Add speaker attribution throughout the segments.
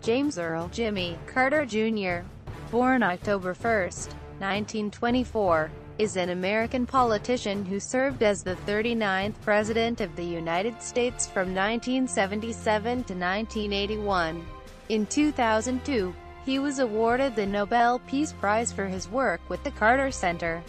Speaker 1: James Earl Jimmy Carter Jr., born October 1, 1924, is an American politician who served as the 39th President of the United States from 1977 to 1981. In 2002, he was awarded the Nobel Peace Prize for his work with the Carter Center.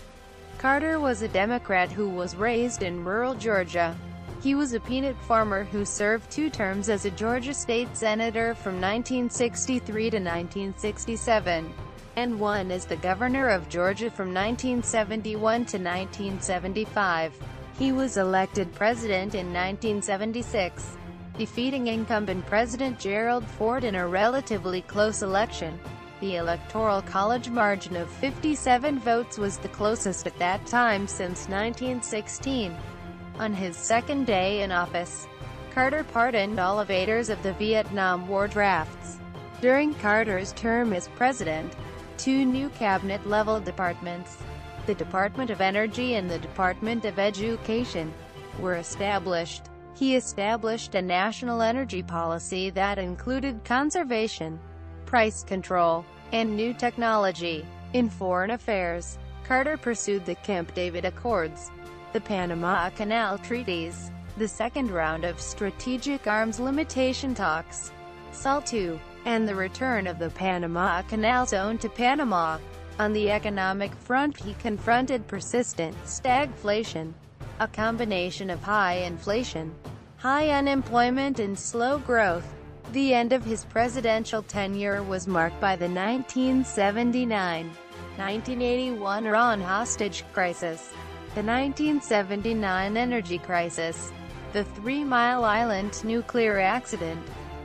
Speaker 1: Carter was a Democrat who was raised in rural Georgia. He was a peanut farmer who served 2 terms as a Georgia state senator from 1963 to 1967, and 1 as the governor of Georgia from 1971 to 1975. He was elected president in 1976, defeating incumbent President Gerald Ford in a relatively close election. The Electoral College margin of 57 votes was the closest at that time since 1916. On his second day in office, Carter pardoned all evaders of the Vietnam War drafts. During Carter's term as president, 2 new cabinet-level departments, the Department of Energy and the Department of Education, were established. He established a national energy policy that included conservation, price control, and new technology. In foreign affairs, Carter pursued the Camp David Accords, the Panama Canal Treaties, the second round of strategic arms limitation talks, SALT II, and the return of the Panama Canal Zone to Panama. On the economic front, he confronted persistent stagflation, a combination of high inflation, high unemployment and slow growth. The end of his presidential tenure was marked by the 1979-1981 Iran hostage crisis, the 1979 energy crisis, the 3 Mile Island nuclear accident,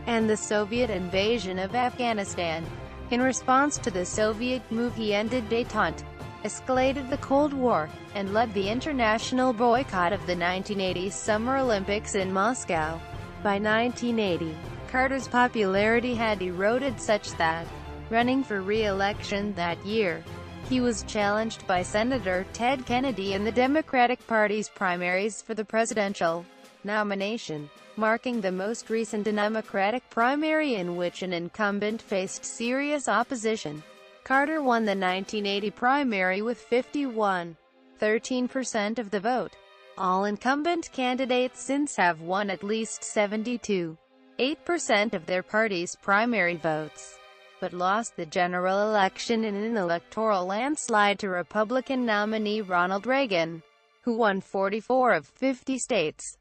Speaker 1: and the Soviet invasion of Afghanistan. In response to the Soviet move, he ended détente, escalated the Cold War, and led the international boycott of the 1980 Summer Olympics in Moscow. By 1980, Carter's popularity had eroded such that, running for re-election that year, he was challenged by Senator Ted Kennedy in the Democratic Party's primaries for the presidential nomination, marking the most recent Democratic primary in which an incumbent faced serious opposition. Carter won the 1980 primary with 51.13% of the vote. All incumbent candidates since have won at least 72.8% of their party's primary votes, but lost the general election in an electoral landslide to Republican nominee Ronald Reagan, who won 44 of 50 states.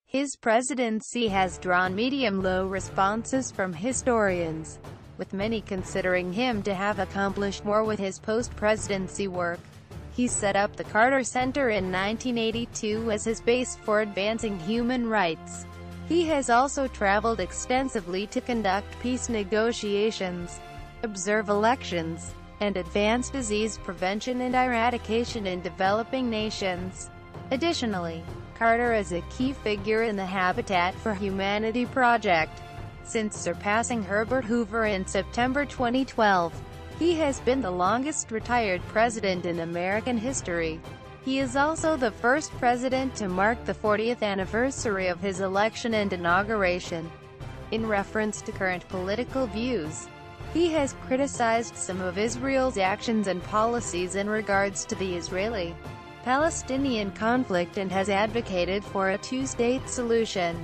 Speaker 1: His presidency has drawn medium-low responses from historians, with many considering him to have accomplished more with his post-presidency work. He set up the Carter Center in 1982 as his base for advancing human rights. He has also traveled extensively to conduct peace negotiations, observe elections, and advance disease prevention and eradication in developing nations. Additionally, Carter is a key figure in the Habitat for Humanity project. Since surpassing Herbert Hoover in September 2012, he has been the longest retired president in American history. He is also the first president to mark the 40th anniversary of his election and inauguration. In reference to current political views, he has criticized some of Israel's actions and policies in regards to the Israeli-Palestinian conflict and has advocated for a 2-state solution.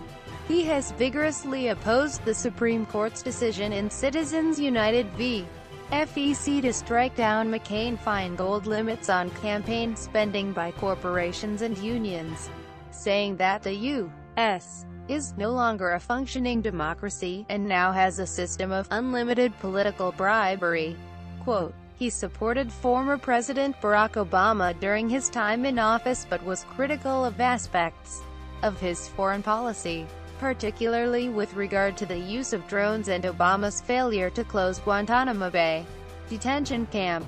Speaker 1: He has vigorously opposed the Supreme Court's decision in Citizens United v. FEC to strike down McCain-Feingold limits on campaign spending by corporations and unions, saying that the U.S. is no longer a functioning democracy, and now has a system of unlimited political bribery. Quote, he supported former President Barack Obama during his time in office but was critical of aspects of his foreign policy, particularly with regard to the use of drones and Obama's failure to close Guantanamo Bay detention camp.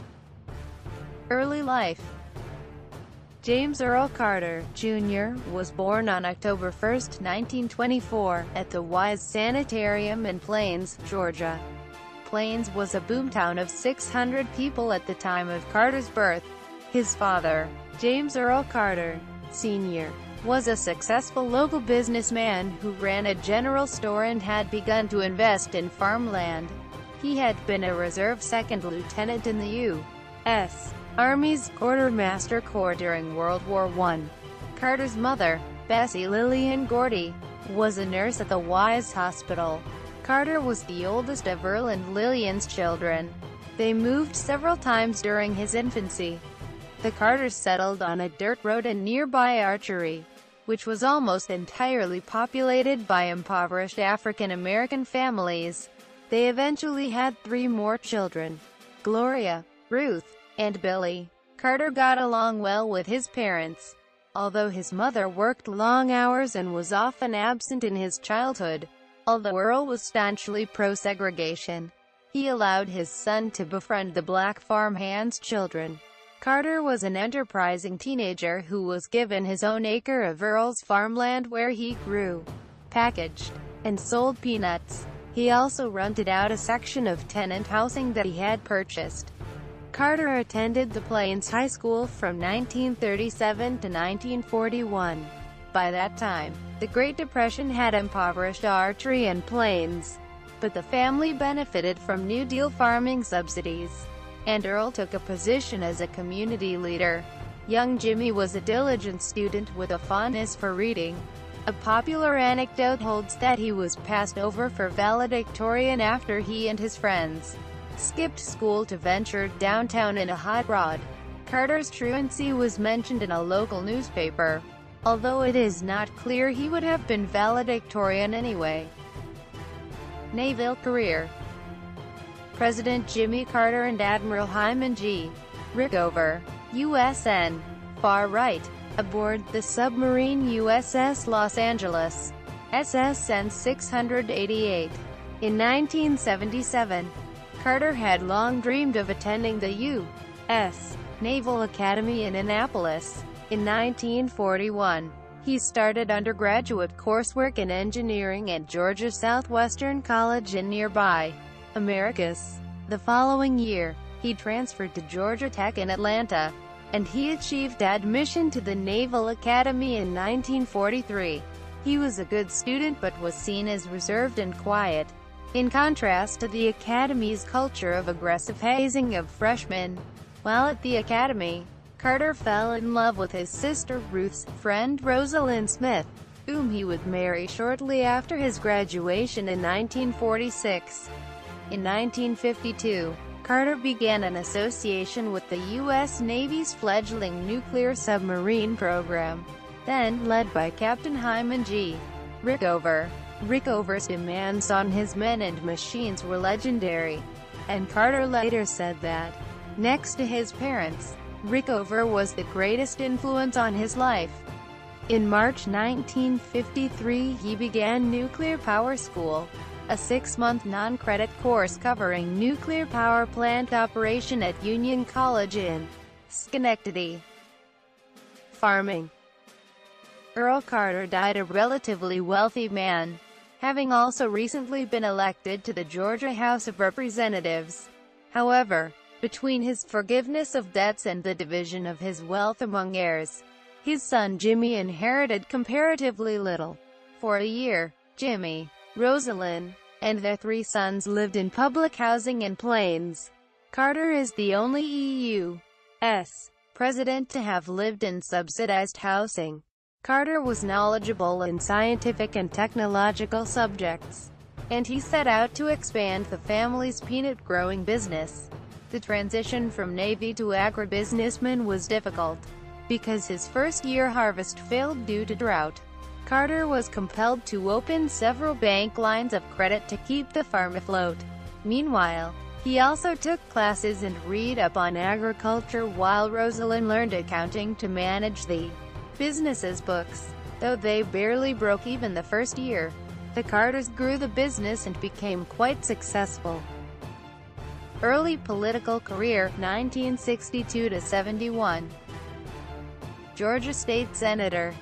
Speaker 1: Early life. James Earl Carter, Jr., was born on October 1, 1924, at the Wise Sanitarium in Plains, Georgia. Plains was a boomtown of 600 people at the time of Carter's birth. His father, James Earl Carter, Sr., was a successful local businessman who ran a general store and had begun to invest in farmland. He had been a reserve second lieutenant in the U.S. Army's Quartermaster Corps during World War I. Carter's mother, Bessie Lillian Gordy, was a nurse at the Wise Hospital. Carter was the oldest of Earl and Lillian's children. They moved several times during his infancy. The Carters settled on a dirt road in nearby Archery, which was almost entirely populated by impoverished African-American families. They eventually had 3 more children: Gloria, Ruth, and Billy. Carter got along well with his parents, although his mother worked long hours and was often absent in his childhood. Although Earl was staunchly pro-segregation, he allowed his son to befriend the black farmhands' children. Carter was an enterprising teenager who was given his own acre of Earl's farmland where he grew, packaged, and sold peanuts. He also rented out a section of tenant housing that he had purchased. Carter attended the Plains High School from 1937 to 1941. By that time, the Great Depression had impoverished Archery and Plains, but the family benefited from New Deal farming subsidies, and Earl took a position as a community leader. Young Jimmy was a diligent student with a fondness for reading. A popular anecdote holds that he was passed over for valedictorian after he and his friends skipped school to venture downtown in a hot rod. Carter's truancy was mentioned in a local newspaper, although it is not clear he would have been valedictorian anyway. Naval career. President Jimmy Carter and Admiral Hyman G. Rickover, USN, far right, aboard the submarine USS Los Angeles, SSN 688. In 1977, Carter had long dreamed of attending the U.S. Naval Academy in Annapolis. In 1941, he started undergraduate coursework in engineering at Georgia Southwestern College in nearby Americus. The following year, he transferred to Georgia Tech in Atlanta, and he achieved admission to the Naval Academy in 1943. He was a good student but was seen as reserved and quiet, in contrast to the Academy's culture of aggressive hazing of freshmen. While at the Academy, Carter fell in love with his sister Ruth's friend Rosalind Smith, whom he would marry shortly after his graduation in 1946. In 1952, Carter began an association with the U.S. Navy's fledgling nuclear submarine program, then led by Captain Hyman G. Rickover. Rickover's demands on his men and machines were legendary, and Carter later said that, next to his parents, Rickover was the greatest influence on his life. In March 1953 he began Nuclear Power School, a 6-month non-credit course covering nuclear power plant operation at Union College in Schenectady. Farming. Earl Carter died a relatively wealthy man, having also recently been elected to the Georgia House of Representatives. However, between his forgiveness of debts and the division of his wealth among heirs, his son Jimmy inherited comparatively little. For a year, Jimmy, Rosalind, and their 3 sons lived in public housing in Plains. Carter is the only EU.S. president to have lived in subsidized housing. Carter was knowledgeable in scientific and technological subjects, and he set out to expand the family's peanut-growing business. The transition from Navy to agribusinessman was difficult, because his first-year harvest failed due to drought. Carter was compelled to open several bank lines of credit to keep the farm afloat. Meanwhile, he also took classes and read up on agriculture while Rosalind learned accounting to manage the business's books. Though they barely broke even the first year, the Carters grew the business and became quite successful. Early political career, 1962 to 71. Georgia State Senator.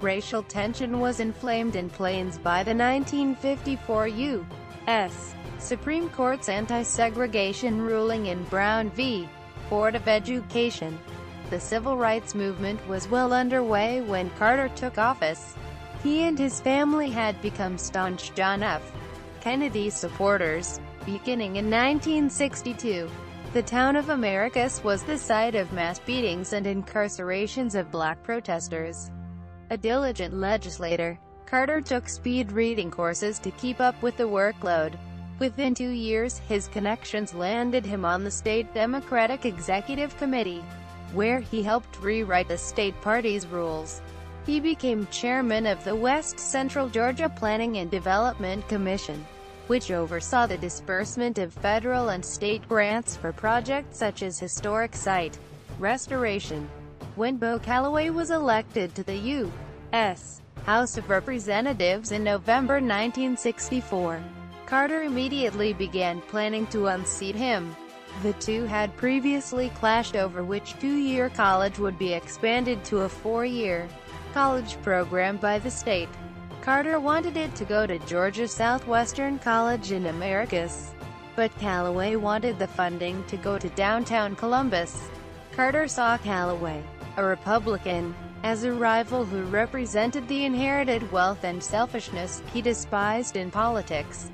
Speaker 1: Racial tension was inflamed in Plains by the 1954 U.S. Supreme Court's anti-segregation ruling in Brown v. Board of Education. The civil rights movement was well underway when Carter took office. He and his family had become staunch John F. Kennedy supporters. Beginning in 1962, the town of Americus was the site of mass beatings and incarcerations of black protesters. A diligent legislator, Carter took speed reading courses to keep up with the workload. Within 2 years, his connections landed him on the state Democratic Executive Committee, where he helped rewrite the state party's rules. He became chairman of the West Central Georgia Planning and Development Commission, which oversaw the disbursement of federal and state grants for projects such as historic site restoration. When Bo Calloway was elected to the U.S. House of Representatives in November 1964, Carter immediately began planning to unseat him. The two had previously clashed over which two-year college would be expanded to a four-year college program by the state. Carter wanted it to go to Georgia Southwestern College in Americus, but Calloway wanted the funding to go to downtown Columbus. Carter saw Calloway, a Republican, as a rival who represented the inherited wealth and selfishness he despised in politics.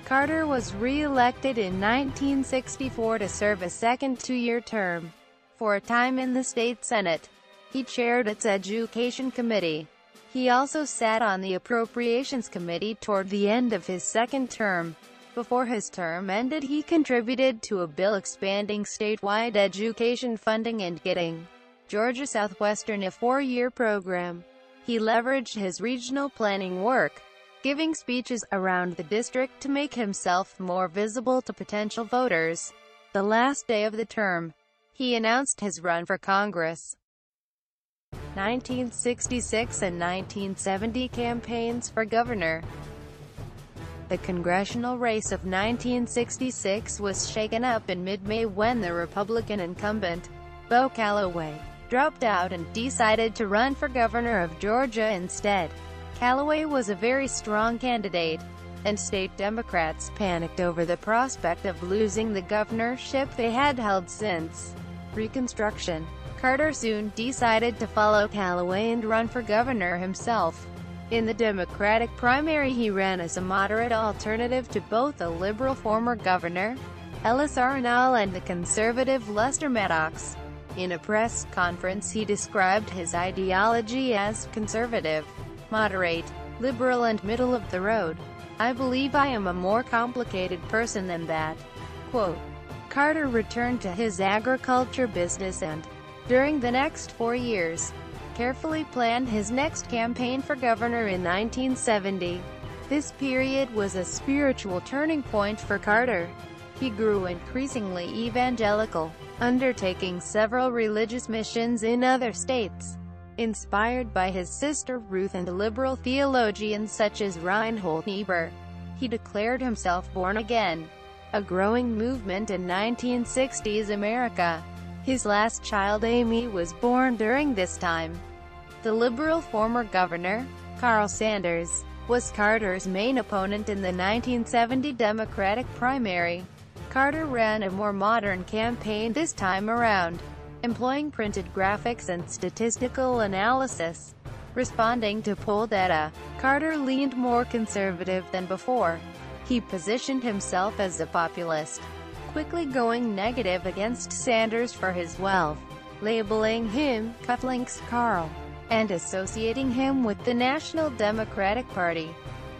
Speaker 1: Carter was re-elected in 1964 to serve a second two-year term. For a time in the state Senate, he chaired its Education Committee. He also sat on the Appropriations Committee toward the end of his second term. Before his term ended, he contributed to a bill expanding statewide education funding and getting Georgia Southwestern a four-year program. He leveraged his regional planning work, giving speeches around the district to make himself more visible to potential voters. The last day of the term, he announced his run for Congress. 1966 and 1970 campaigns for governor. The congressional race of 1966 was shaken up in mid-May when the Republican incumbent, Bo Calloway, dropped out and decided to run for governor of Georgia instead. Calloway was a very strong candidate, and state Democrats panicked over the prospect of losing the governorship they had held since Reconstruction. Carter soon decided to follow Calloway and run for governor himself. In the Democratic primary, he ran as a moderate alternative to both the liberal former governor, Earl, and the conservative Lester Maddox. In a press conference, he described his ideology as conservative, moderate, liberal and middle of the road. "I believe I am a more complicated person than that." Quote. Carter returned to his agriculture business and, during the next 4 years, carefully planned his next campaign for governor in 1970. This period was a spiritual turning point for Carter. He grew increasingly evangelical, undertaking several religious missions in other states. Inspired by his sister Ruth and liberal theologians such as Reinhold Niebuhr, he declared himself born again, a growing movement in 1960s America. His last child, Amy, was born during this time. The liberal former governor, Carl Sanders, was Carter's main opponent in the 1970 Democratic primary. Carter ran a more modern campaign this time around, employing printed graphics and statistical analysis. Responding to poll data, Carter leaned more conservative than before. He positioned himself as a populist, quickly going negative against Sanders for his wealth, labeling him "Cufflinks Carl," and associating him with the National Democratic Party.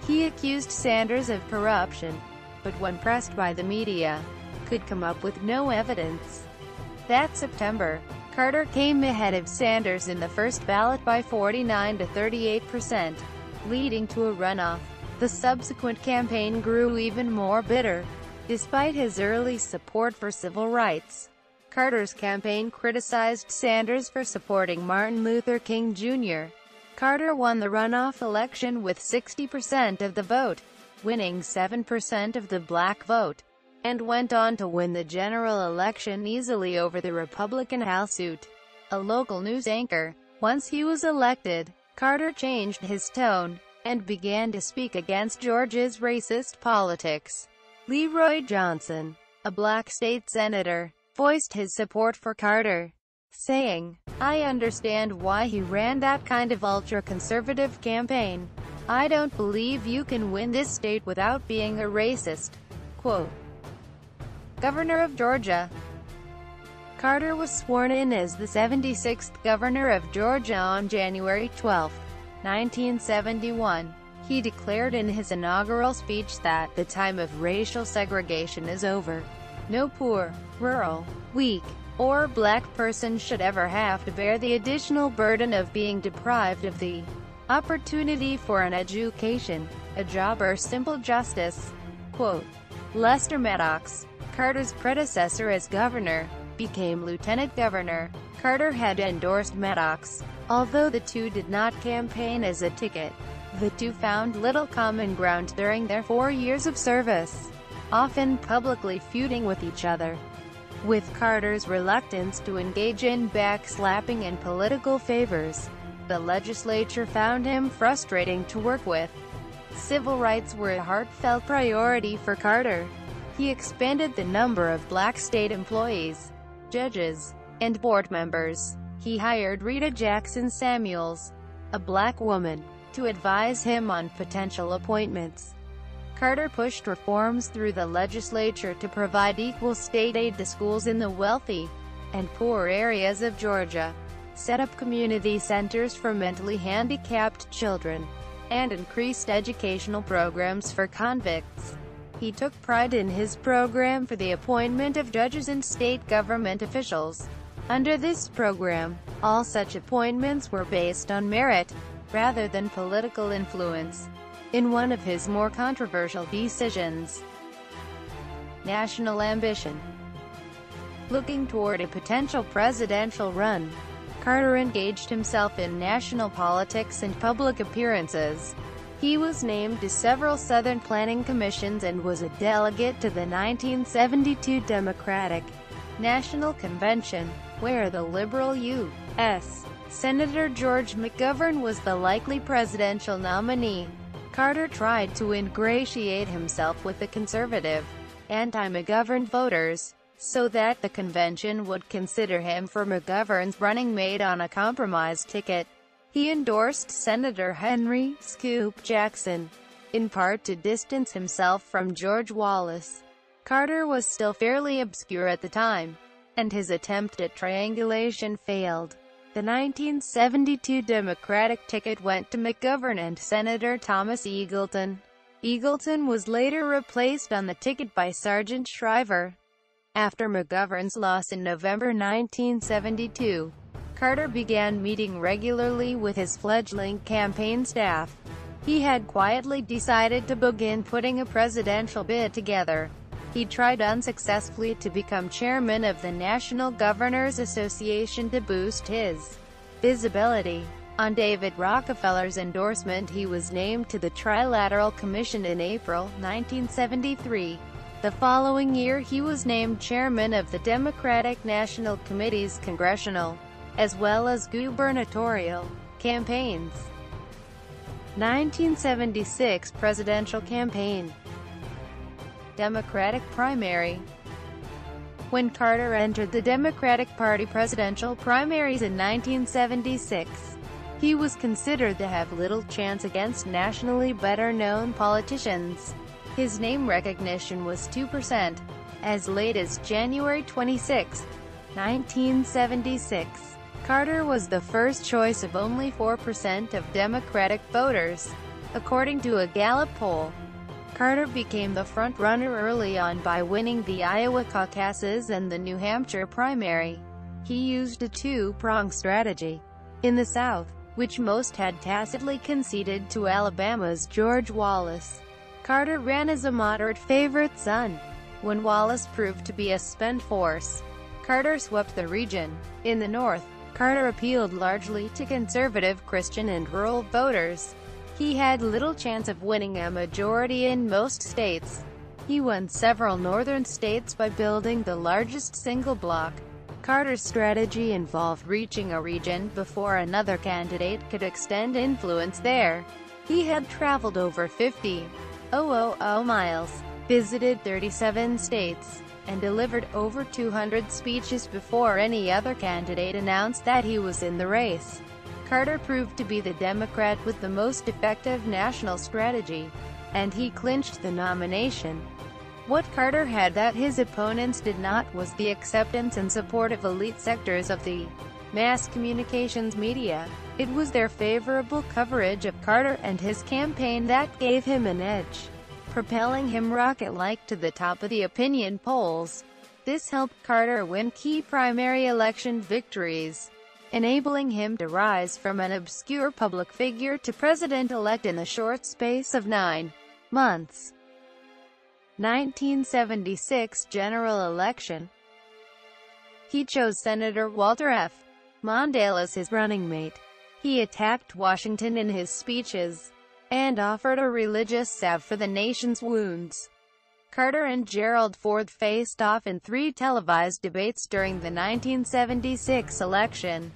Speaker 1: He accused Sanders of corruption, but when pressed by the media, could come up with no evidence. That September, Carter came ahead of Sanders in the first ballot by 49 to 38%, leading to a runoff. The subsequent campaign grew even more bitter. Despite his early support for civil rights, Carter's campaign criticized Sanders for supporting Martin Luther King Jr. Carter won the runoff election with 60% of the vote, winning 7% of the black vote, and went on to win the general election easily over the Republican Hal Suit, a local news anchor. Once he was elected, Carter changed his tone, and began to speak against Georgia's racist politics. Leroy Johnson, a black state senator, voiced his support for Carter. saying, "I understand why he ran that kind of ultra-conservative campaign. I don't believe you can win this state without being a racist." Quote. Governor of Georgia. Carter was sworn in as the 76th governor of Georgia on January 12, 1971. He declared in his inaugural speech that the time of racial segregation is over. No poor, rural, weak, or black person should ever have to bear the additional burden of being deprived of the opportunity for an education, a job, or simple justice. Quote. Lester Maddox, Carter's predecessor as governor, became lieutenant governor. Carter had endorsed Maddox. Although the two did not campaign as a ticket, the two found little common ground during their 4 years of service, often publicly feuding with each other. With Carter's reluctance to engage in backslapping and political favors, the legislature found him frustrating to work with. Civil rights were a heartfelt priority for Carter. He expanded the number of black state employees, judges, and board members. He hired Rita Jackson Samuels, a black woman, to advise him on potential appointments. Carter pushed reforms through the legislature to provide equal state aid to schools in the wealthy and poor areas of Georgia, set up community centers for mentally handicapped children, and increased educational programs for convicts. He took pride in his program for the appointment of judges and state government officials. Under this program, all such appointments were based on merit, rather than political influence. In one of his more controversial decisions, national ambition. Looking toward a potential presidential run, Carter engaged himself in national politics and public appearances. He was named to several Southern planning commissions and was a delegate to the 1972 Democratic National Convention, where the liberal U.S. Senator George McGovern was the likely presidential nominee. Carter tried to ingratiate himself with the conservative, anti-McGovern voters, so that the convention would consider him for McGovern's running mate on a compromise ticket. He endorsed Senator Henry "Scoop" Jackson, in part to distance himself from George Wallace. Carter was still fairly obscure at the time, and his attempt at triangulation failed. The 1972 Democratic ticket went to McGovern and Senator Thomas Eagleton. Eagleton was later replaced on the ticket by Sergeant Shriver. After McGovern's loss in November 1972, Carter began meeting regularly with his fledgling campaign staff. He had quietly decided to begin putting a presidential bid together. He tried unsuccessfully to become chairman of the National Governors Association to boost his visibility. On David Rockefeller's endorsement, he was named to the Trilateral Commission in April 1973. The following year he was named chairman of the Democratic National Committee's congressional, as well as gubernatorial, campaigns. 1976 Presidential Campaign. Democratic primary. When Carter entered the Democratic Party presidential primaries in 1976, he was considered to have little chance against nationally better-known politicians. His name recognition was 2%. As late as January 26, 1976, Carter was the first choice of only 4% of Democratic voters, according to a Gallup poll. Carter became the front-runner early on by winning the Iowa caucuses and the New Hampshire primary. He used a two-pronged strategy. In the South, which most had tacitly conceded to Alabama's George Wallace, Carter ran as a moderate favorite son. When Wallace proved to be a spent force, Carter swept the region. In the North, Carter appealed largely to conservative Christian and rural voters. He had little chance of winning a majority in most states. He won several northern states by building the largest single bloc. Carter's strategy involved reaching a region before another candidate could extend influence there. He had traveled over 50,000 miles, visited 37 states, and delivered over 200 speeches before any other candidate announced that he was in the race. Carter proved to be the Democrat with the most effective national strategy, and he clinched the nomination. What Carter had that his opponents did not was the acceptance and support of elite sectors of the mass communications media. It was their favorable coverage of Carter and his campaign that gave him an edge, propelling him rocket-like to the top of the opinion polls. This helped Carter win key primary election victories, enabling him to rise from an obscure public figure to president-elect in a short space of 9 months. 1976 general election. He chose Senator Walter F. Mondale as his running mate. He attacked Washington in his speeches, and offered a religious salve for the nation's wounds. Carter and Gerald Ford faced off in 3 televised debates during the 1976 election.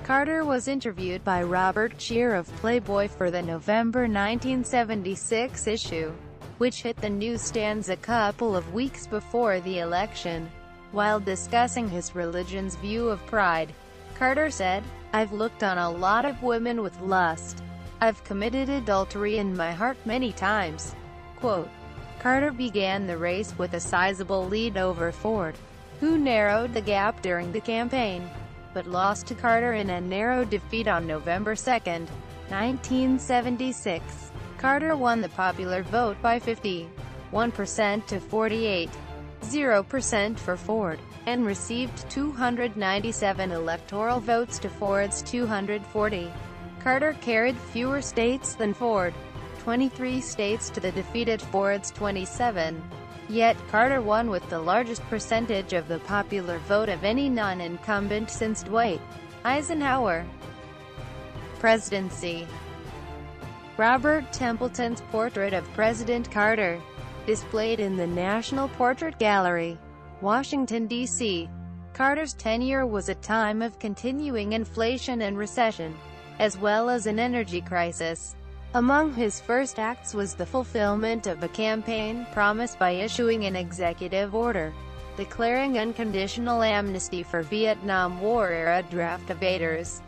Speaker 1: Carter was interviewed by Robert Scheer of Playboy for the November 1976 issue, which hit the newsstands a couple of weeks before the election. While discussing his religion's view of pride, Carter said, "I've looked on a lot of women with lust. I've committed adultery in my heart many times." Quote. Carter began the race with a sizable lead over Ford, who narrowed the gap during the campaign, but lost to Carter in a narrow defeat on November 2, 1976. Carter won the popular vote by 51% to 48.0% for Ford, and received 297 electoral votes to Ford's 240. Carter carried fewer states than Ford, 23 states to the defeated Ford's 27. Yet, Carter won with the largest percentage of the popular vote of any non-incumbent since Dwight Eisenhower. Presidency. Robert Templeton's portrait of President Carter, displayed in the National Portrait Gallery, Washington, D.C. Carter's tenure was a time of continuing inflation and recession, as well as an energy crisis. Among his first acts was the fulfillment of a campaign promise by issuing an executive order, declaring unconditional amnesty for Vietnam War-era draft evaders.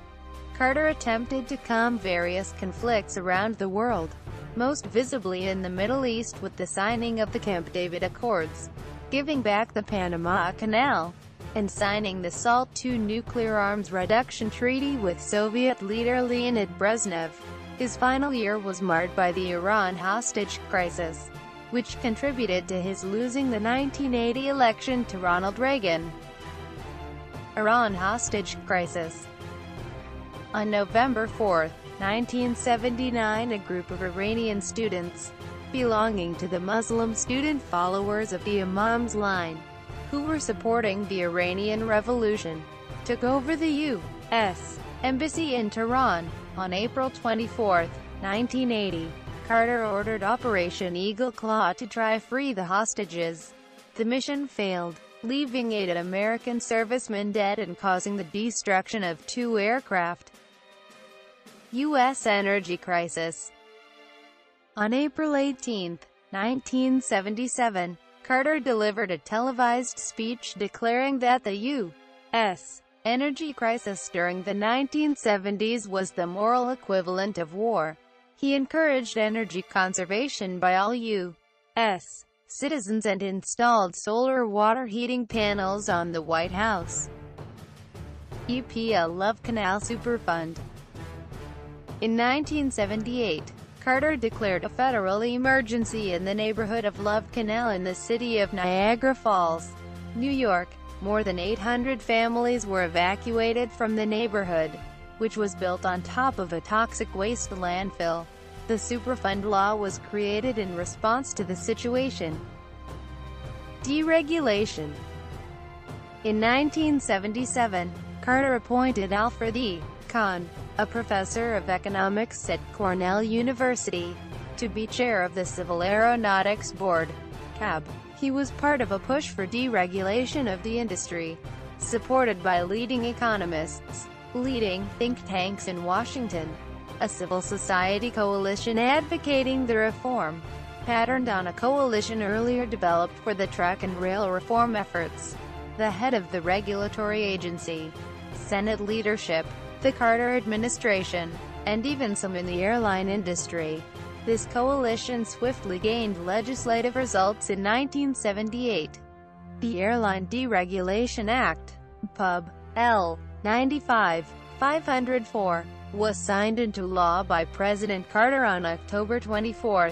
Speaker 1: Carter attempted to calm various conflicts around the world, most visibly in the Middle East with the signing of the Camp David Accords, giving back the Panama Canal, and signing the SALT II nuclear arms reduction treaty with Soviet leader Leonid Brezhnev. His final year was marred by the Iran hostage crisis, which contributed to his losing the 1980 election to Ronald Reagan. Iran hostage crisis. On November 4, 1979, a group of Iranian students, belonging to the Muslim student followers of the Imam's line, who were supporting the Iranian Revolution, took over the U.S. Embassy in Tehran. On April 24, 1980, Carter ordered Operation Eagle Claw to try free the hostages. The mission failed, leaving 8 American servicemen dead and causing the destruction of 2 aircraft. U.S. energy crisis. On April 18, 1977, Carter delivered a televised speech declaring that the U.S. energy crisis during the 1970s was the moral equivalent of war. He encouraged energy conservation by all U.S. citizens and installed solar water heating panels on the White House. A Love Canal Superfund. In 1978, Carter declared a federal emergency in the neighborhood of Love Canal in the city of Niagara Falls, New York. More than 800 families were evacuated from the neighborhood, which was built on top of a toxic waste landfill. The Superfund law was created in response to the situation. Deregulation. In 1977, Carter appointed Alfred E. Kahn, a professor of economics at Cornell University, to be chair of the Civil Aeronautics Board, CAB. He was part of a push for deregulation of the industry, supported by leading economists, leading think tanks in Washington, a civil society coalition advocating the reform, patterned on a coalition earlier developed for the track and rail reform efforts. The head of the regulatory agency, Senate leadership, the Carter administration, and even some in the airline industry. This coalition swiftly gained legislative results in 1978. The Airline Deregulation Act, Pub. L. 95-504, was signed into law by President Carter on October 24,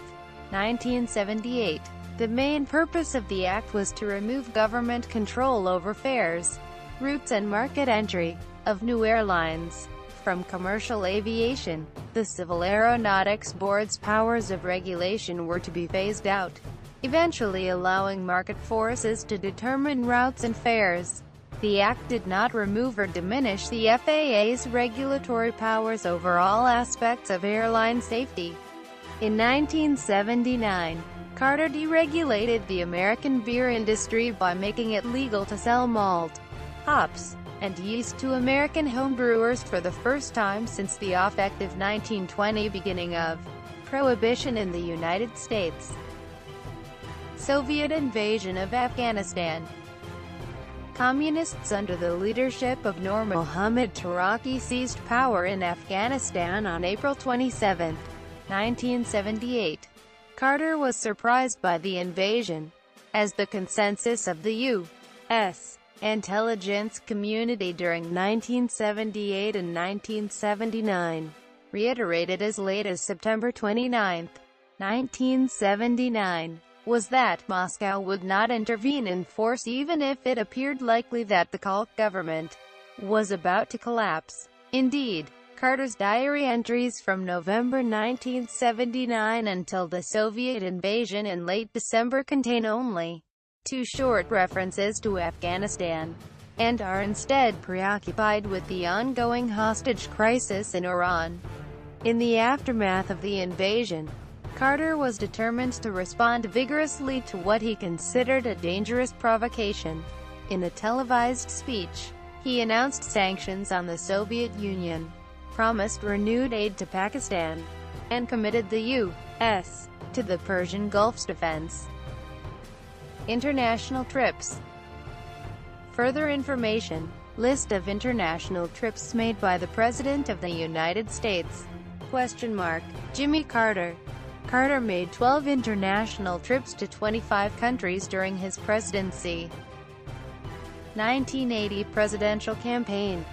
Speaker 1: 1978. The main purpose of the act was to remove government control over fares, routes and market entry of new airlines from commercial aviation. The Civil Aeronautics Board's powers of regulation were to be phased out, eventually allowing market forces to determine routes and fares. The act did not remove or diminish the FAA's regulatory powers over all aspects of airline safety. In 1979, Carter deregulated the American beer industry by making it legal to sell malt, hops, and yeast to American homebrewers for the first time since the effective 1920 beginning of Prohibition in the United States. Soviet invasion of Afghanistan. Communists under the leadership of Nur Muhammad Taraki seized power in Afghanistan on April 27, 1978. Carter was surprised by the invasion, as the consensus of the U.S. intelligence community during 1978 and 1979, reiterated as late as September 29, 1979, was that Moscow would not intervene in force even if it appeared likely that the Khalq government was about to collapse. Indeed, Carter's diary entries from November 1979 until the Soviet invasion in late December contain only 2 short references to Afghanistan, and are instead preoccupied with the ongoing hostage crisis in Iran. In the aftermath of the invasion, Carter was determined to respond vigorously to what he considered a dangerous provocation. In a televised speech, he announced sanctions on the Soviet Union, promised renewed aid to Pakistan, and committed the U.S. to the Persian Gulf's defense. International trips. Further information. List of international trips made by the President of the United States. Jimmy Carter. Carter made 12 international trips to 25 countries during his presidency. 1980 presidential campaign.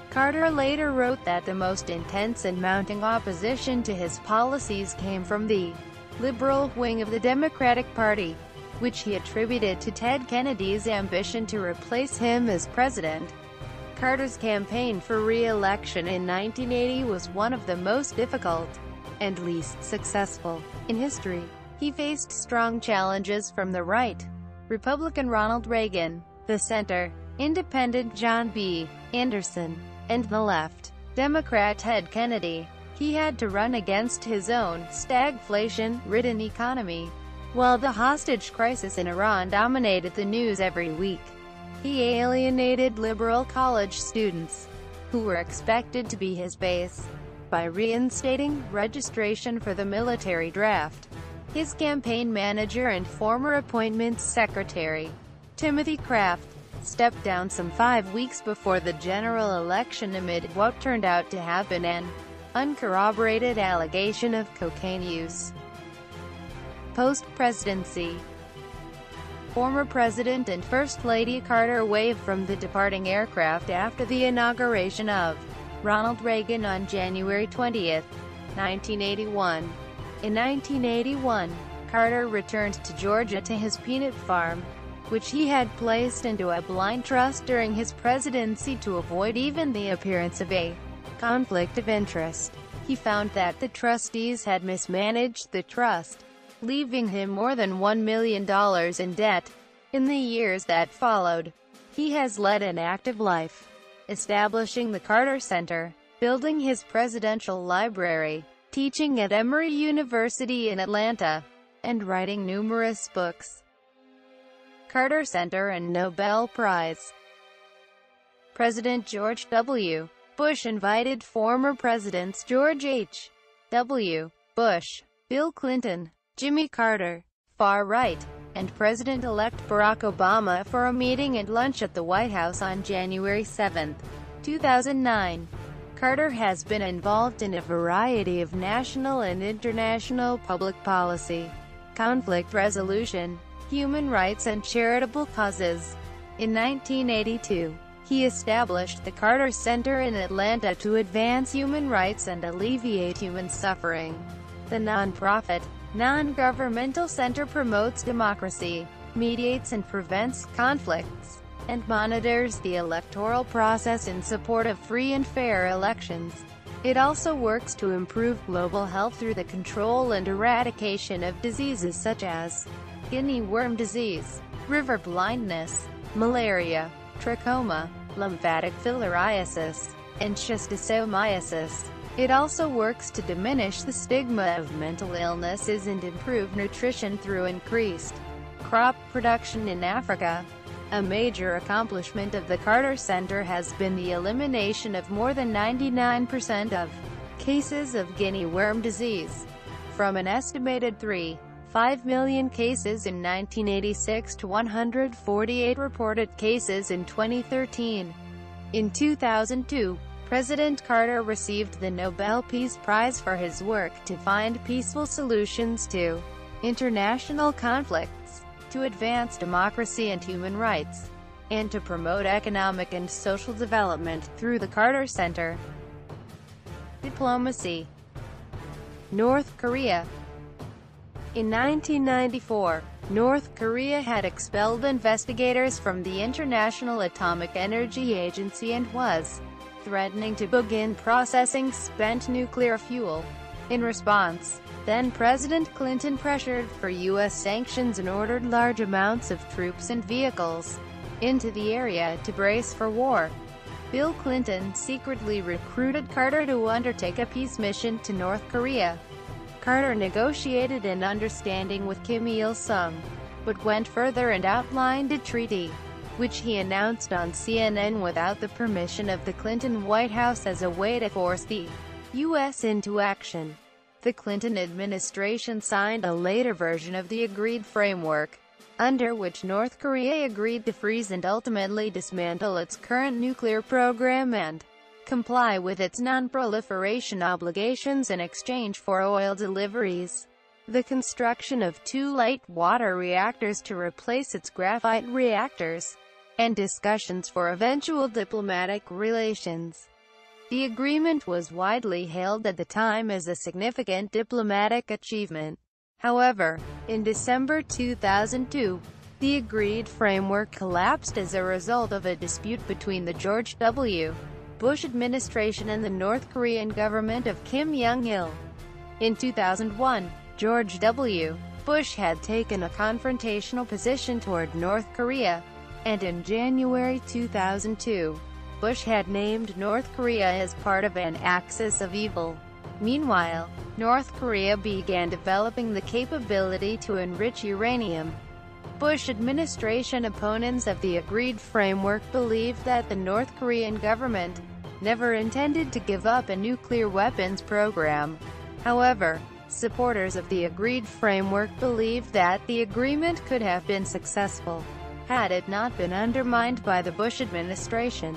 Speaker 1: Carter later wrote that the most intense and mounting opposition to his policies came from the liberal wing of the Democratic Party, which he attributed to Ted Kennedy's ambition to replace him as president. Carter's campaign for re-election in 1980 was one of the most difficult and least successful in history. He faced strong challenges from the right, Republican Ronald Reagan, the center, Independent John B. Anderson, and the left, Democrat Ted Kennedy. He had to run against his own stagflation-ridden economy, while the hostage crisis in Iran dominated the news every week. He alienated liberal college students, who were expected to be his base, by reinstating registration for the military draft. His campaign manager and former appointments secretary, Timothy Kraft, stepped down some 5 weeks before the general election amid what turned out to have been an uncorroborated allegation of cocaine use. Post-presidency. Former President and First Lady Carter waved from the departing aircraft after the inauguration of Ronald Reagan on January 20, 1981. In 1981, Carter returned to Georgia to his peanut farm, which he had placed into a blind trust during his presidency to avoid even the appearance of a conflict of interest. He found that the trustees had mismanaged the trust, leaving him more than $1 million in debt. In the years that followed, he has led an active life, establishing the Carter Center, building his presidential library, teaching at Emory University in Atlanta, and writing numerous books. Carter Center and Nobel Prize. President George W. Bush invited former presidents George H. W. Bush, Bill Clinton, Jimmy Carter, far right, and President-elect Barack Obama for a meeting and lunch at the White House on January 7, 2009. Carter has been involved in a variety of national and international public policy, conflict resolution, human rights and charitable causes. In 1982, he established the Carter Center in Atlanta to advance human rights and alleviate human suffering. The nonprofit, non-governmental center promotes democracy, mediates and prevents conflicts, and monitors the electoral process in support of free and fair elections. It also works to improve global health through the control and eradication of diseases such as guinea worm disease, river blindness, malaria, trachoma, lymphatic filariasis, and schistosomiasis. It also works to diminish the stigma of mental illnesses and improve nutrition through increased crop production in Africa. A major accomplishment of the Carter Center has been the elimination of more than 99% of cases of guinea worm disease, from an estimated 3.5 million cases in 1986 to 148 reported cases in 2013. In 2002, President Carter received the Nobel Peace Prize for his work to find peaceful solutions to international conflicts, to advance democracy and human rights, and to promote economic and social development through the Carter Center. Diplomacy. North Korea. In 1994, North Korea had expelled investigators from the International Atomic Energy Agency and was threatening to begin processing spent nuclear fuel. In response, then-President Clinton pressured for U.S. sanctions and ordered large amounts of troops and vehicles into the area to brace for war. Bill Clinton secretly recruited Carter to undertake a peace mission to North Korea. Carter negotiated an understanding with Kim Il-sung, but went further and outlined a treaty, which he announced on CNN without the permission of the Clinton White House as a way to force the U.S. into action. The Clinton administration signed a later version of the agreed framework, under which North Korea agreed to freeze and ultimately dismantle its current nuclear program and comply with its non-proliferation obligations in exchange for oil deliveries, the construction of 2 light water reactors to replace its graphite reactors, and discussions for eventual diplomatic relations. The agreement was widely hailed at the time as a significant diplomatic achievement. However, in December 2002, the agreed framework collapsed as a result of a dispute between the George W. Bush administration and the North Korean government of Kim Jong-il. In 2001, George W. Bush had taken a confrontational position toward North Korea, and in January 2002, Bush had named North Korea as part of an axis of evil. Meanwhile, North Korea began developing the capability to enrich uranium. Bush administration opponents of the agreed framework believed that the North Korean government never intended to give up a nuclear weapons program. However, supporters of the agreed framework believed that the agreement could have been successful had it not been undermined by the Bush administration.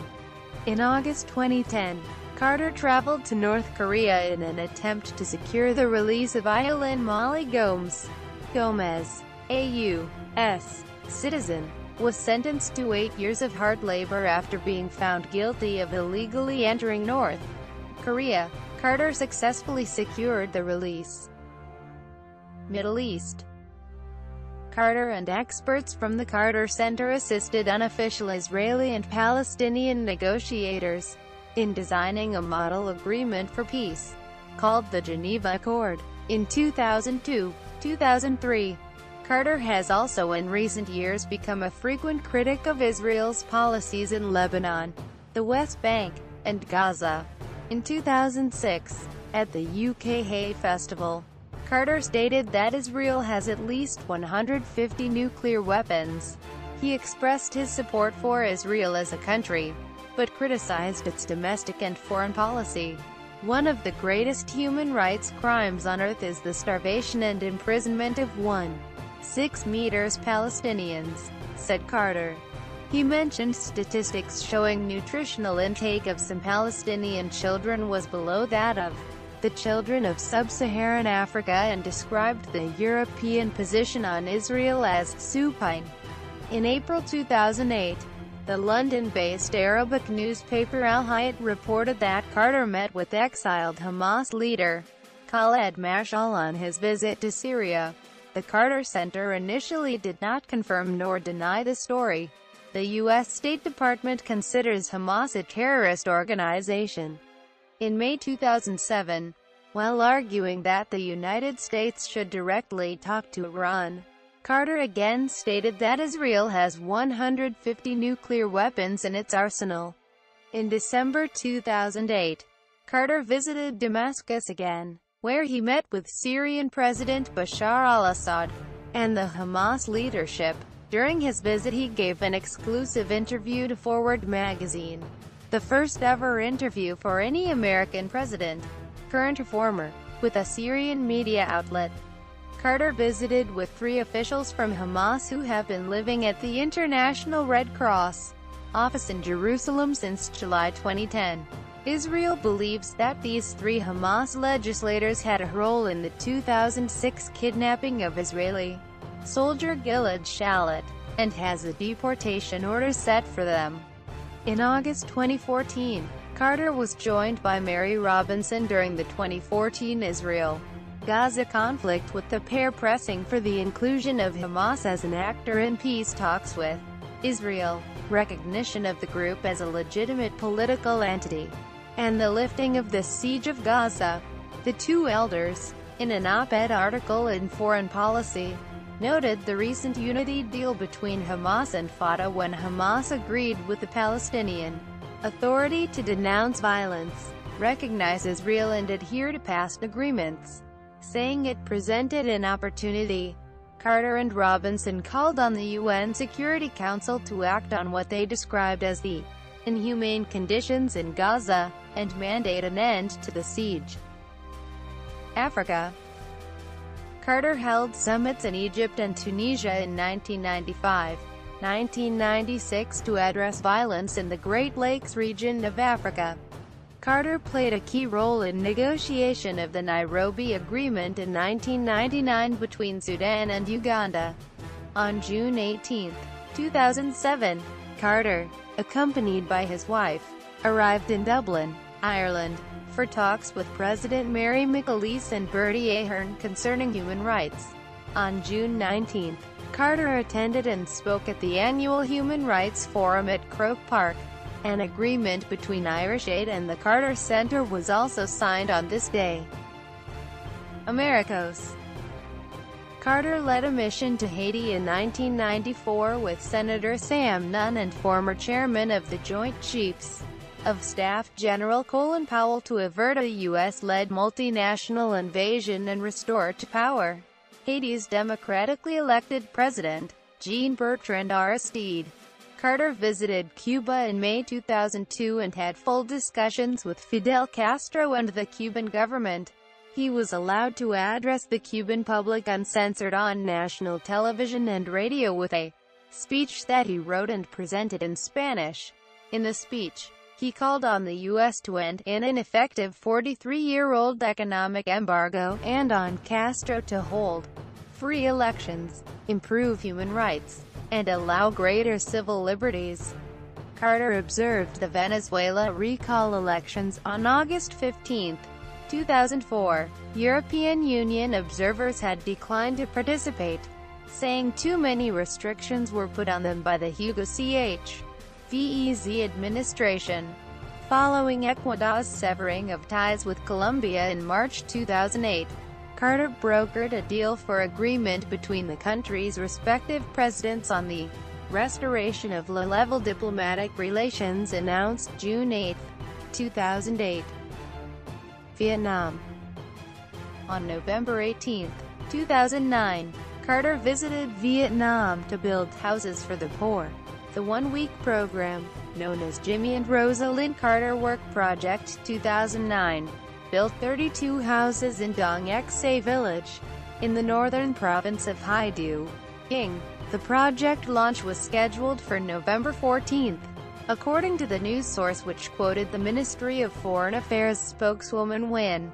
Speaker 1: In August 2010, Carter traveled to North Korea in an attempt to secure the release of Aylan Molly Gomez, a U.S. citizen, was sentenced to 8 years of hard labor after being found guilty of illegally entering North Korea. Carter successfully secured the release. Middle East. Carter and experts from the Carter Center assisted unofficial Israeli and Palestinian negotiators in designing a model agreement for peace, called the Geneva Accord. In 2002-2003, Carter has also in recent years become a frequent critic of Israel's policies in Lebanon, the West Bank, and Gaza. In 2006, at the UK Hay Festival, Carter stated that Israel has at least 150 nuclear weapons. He expressed his support for Israel as a country, but criticized its domestic and foreign policy. One of the greatest human rights crimes on earth is the starvation and imprisonment of 1.6 million Palestinians, said Carter. He mentioned statistics showing nutritional intake of some Palestinian children was below that of the children of sub-Saharan Africa and described the European position on Israel as supine. In April 2008, the London-based Arabic newspaper Al Hayat reported that Carter met with exiled Hamas leader Khaled Mashal on his visit to Syria. The Carter Center initially did not confirm nor deny the story. The U.S. State Department considers Hamas a terrorist organization. In May 2007, while arguing that the United States should directly talk to Iran, Carter again stated that Israel has 150 nuclear weapons in its arsenal. In December 2008, Carter visited Damascus again, where he met with Syrian President Bashar al-Assad and the Hamas leadership. During his visit he gave an exclusive interview to Forward magazine, the first ever interview for any American president, current or former, with a Syrian media outlet. Carter visited with 3 officials from Hamas who have been living at the International Red Cross office in Jerusalem since July 2010. Israel believes that these 3 Hamas legislators had a role in the 2006 kidnapping of Israeli soldier Gilad Shalit, and has a deportation order set for them. In August 2014, Carter was joined by Mary Robinson during the 2014 Israel-Gaza conflict, with the pair pressing for the inclusion of Hamas as an actor in peace talks with Israel, recognition of the group as a legitimate political entity, and the lifting of the siege of Gaza. The 2 elders, in an op-ed article in Foreign Policy, noted the recent unity deal between Hamas and Fatah when Hamas agreed with the Palestinian Authority to denounce violence, recognize Israel and adhere to past agreements, saying it presented an opportunity. Carter and Robinson called on the UN Security Council to act on what they described as the inhumane conditions in Gaza, and mandate an end to the siege. Africa. Carter held summits in Egypt and Tunisia in 1995, 1996 to address violence in the Great Lakes region of Africa. Carter played a key role in negotiation of the Nairobi Agreement in 1999 between Sudan and Uganda. On June 18, 2007, Carter, accompanied by his wife, arrived in Dublin, Ireland, for talks with President Mary McAleese and Bertie Ahern concerning human rights. On June 19, Carter attended and spoke at the annual Human Rights Forum at Croke Park. An agreement between Irish Aid and the Carter Center was also signed on this day. Americos. Carter led a mission to Haiti in 1994 with Senator Sam Nunn and former chairman of the Joint Chiefs of Staff General Colin Powell to avert a U.S.-led multinational invasion and restore to power Haiti's democratically elected president, Jean-Bertrand Aristide. Carter visited Cuba in May 2002 and had full discussions with Fidel Castro and the Cuban government. He was allowed to address the Cuban public uncensored on national television and radio with a speech that he wrote and presented in Spanish. In the speech, he called on the U.S. to end an ineffective 43-year-old economic embargo, and on Castro to hold free elections, improve human rights, and allow greater civil liberties. Carter observed the Venezuela recall elections on August 15, 2004. European Union observers had declined to participate, saying too many restrictions were put on them by the Hugo Chavez administration. Following Ecuador's severing of ties with Colombia in March 2008, Carter brokered a deal for agreement between the country's respective presidents on the restoration of low-level diplomatic relations, announced June 8, 2008. Vietnam. On November 18, 2009, Carter visited Vietnam to build houses for the poor. The one-week program, known as Jimmy and Rosalind Carter Work Project 2009, built 32 houses in Dong Xe village, in the northern province of Haidu. The project launch was scheduled for November 14. According to the news source which quoted the Ministry of Foreign Affairs spokeswoman Wen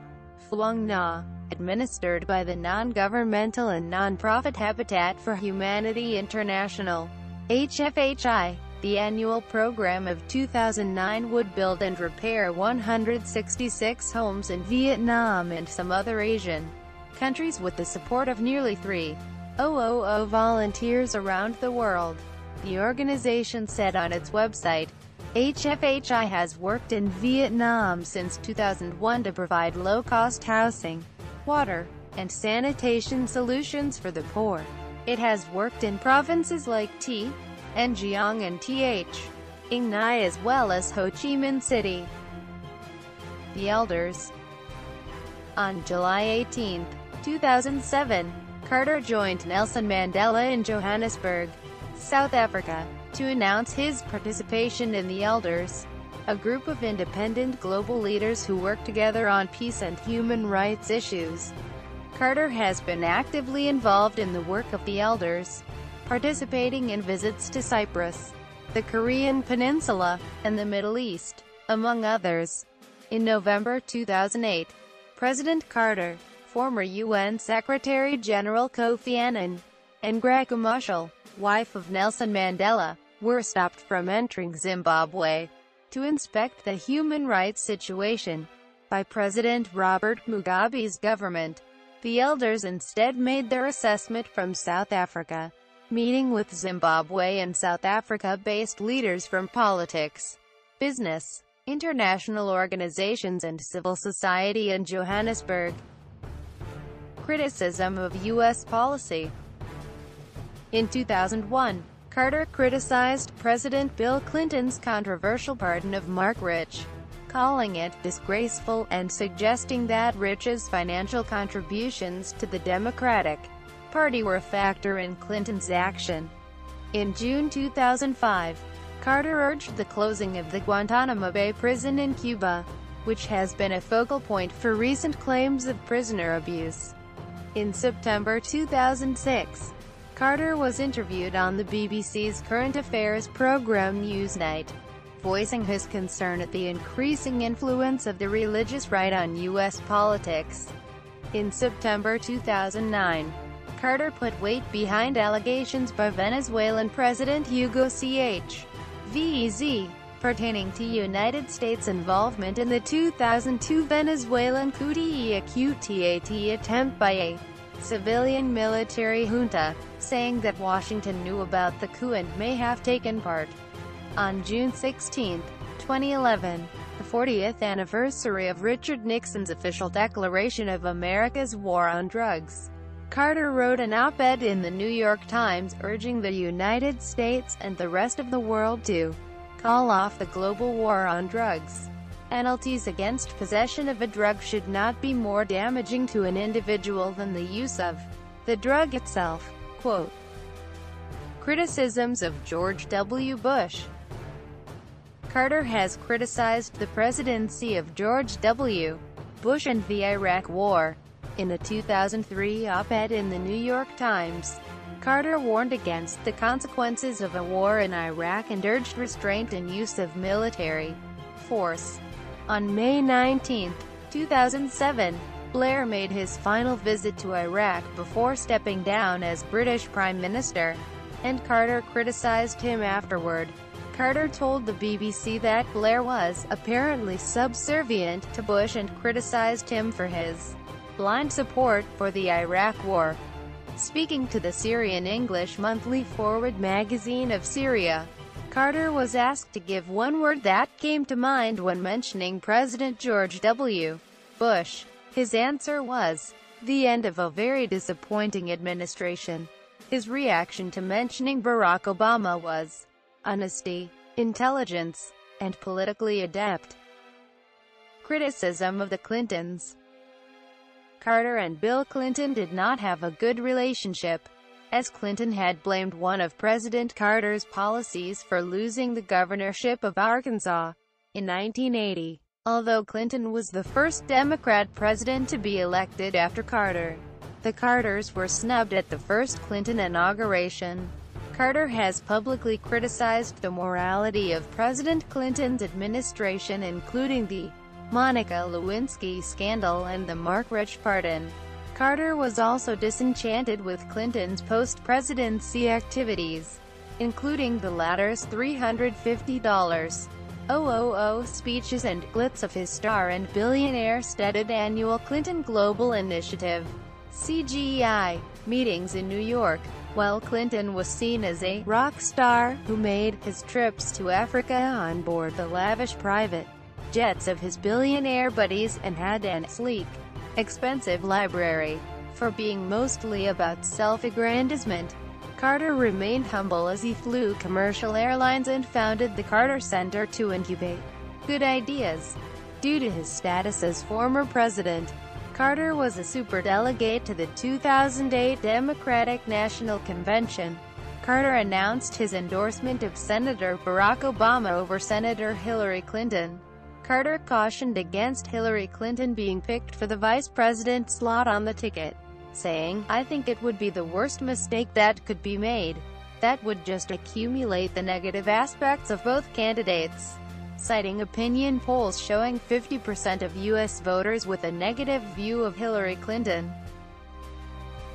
Speaker 1: Phuong Na, administered by the non-governmental and non-profit Habitat for Humanity International (HFHI), the annual program of 2009 would build and repair 166 homes in Vietnam and some other Asian countries with the support of nearly 3,000 volunteers around the world. The organization said on its website, HFHI has worked in Vietnam since 2001 to provide low-cost housing, water, and sanitation solutions for the poor. It has worked in provinces like An Giang and Anh Nai as well as Ho Chi Minh City. The Elders. On July 18, 2007, Carter joined Nelson Mandela in Johannesburg, South Africa, to announce his participation in the Elders, a group of independent global leaders who work together on peace and human rights issues. Carter has been actively involved in the work of the Elders, participating in visits to Cyprus, the Korean Peninsula, and the Middle East, among others. In November 2008, President Carter, former UN Secretary-General Kofi Annan, and Graca Machel, wife of Nelson Mandela, were stopped from entering Zimbabwe to inspect the human rights situation by President Robert Mugabe's government. The Elders instead made their assessment from South Africa, meeting with Zimbabwe and South Africa-based leaders from politics, business, international organizations and civil society in Johannesburg. Criticism of U.S. policy. In 2001, Carter criticized President Bill Clinton's controversial pardon of Mark Rich, calling it disgraceful and suggesting that Rich's financial contributions to the Democratic Party were a factor in Clinton's action. In June 2005, Carter urged the closing of the Guantanamo Bay prison in Cuba, which has been a focal point for recent claims of prisoner abuse. In September 2006, Carter was interviewed on the BBC's current affairs program Newsnight, voicing his concern at the increasing influence of the religious right on U.S. politics. In September 2009, Carter put weight behind allegations by Venezuelan President Hugo Chavez pertaining to United States involvement in the 2002 Venezuelan coup d'etat attempt by a civilian military junta, saying that Washington knew about the coup and may have taken part. On June 16, 2011, the 40th anniversary of Richard Nixon's official declaration of America's war on drugs, Carter wrote an op-ed in the New York Times urging the United States and the rest of the world to call off the global war on drugs. Penalties against possession of a drug should not be more damaging to an individual than the use of the drug itself. Quote. Criticisms of George W. Bush. Carter has criticized the presidency of George W. Bush and the Iraq War. In a 2003 op-ed in the New York Times, Carter warned against the consequences of a war in Iraq and urged restraint and use of military force. On May 19, 2007, Blair made his final visit to Iraq before stepping down as British Prime Minister, and Carter criticized him afterward. Carter told the BBC that Blair was apparently subservient to Bush and criticized him for his blind support for the Iraq War. Speaking to the Syrian English monthly Forward magazine of Syria, Carter was asked to give one word that came to mind when mentioning President George W. Bush. His answer was, "The end of a very disappointing administration." His reaction to mentioning Barack Obama was, "Honesty, intelligence, and politically adept." Criticism of the Clintons. Carter and Bill Clinton did not have a good relationship, as Clinton had blamed one of President Carter's policies for losing the governorship of Arkansas in 1980. Although Clinton was the first Democrat president to be elected after Carter, the Carters were snubbed at the first Clinton inauguration. Carter has publicly criticized the morality of President Clinton's administration, including the Monica Lewinsky scandal and the Mark Rich pardon. Carter was also disenchanted with Clinton's post-presidency activities, including the latter's $350,000 speeches and glitz of his star and billionaire-studded annual Clinton Global Initiative (CGI) meetings in New York. While Clinton was seen as a rock star who made his trips to Africa on board the lavish private jets of his billionaire buddies and had an sleek, expensive library. For being mostly about self-aggrandizement, Carter remained humble as he flew commercial airlines and founded the Carter Center to incubate good ideas. Due to his status as former president, Carter was a superdelegate to the 2008 Democratic National Convention. Carter announced his endorsement of Senator Barack Obama over Senator Hillary Clinton. Carter cautioned against Hillary Clinton being picked for the vice president slot on the ticket, saying, "I think it would be the worst mistake that could be made. That would just accumulate the negative aspects of both candidates," citing opinion polls showing 50% of U.S. voters with a negative view of Hillary Clinton.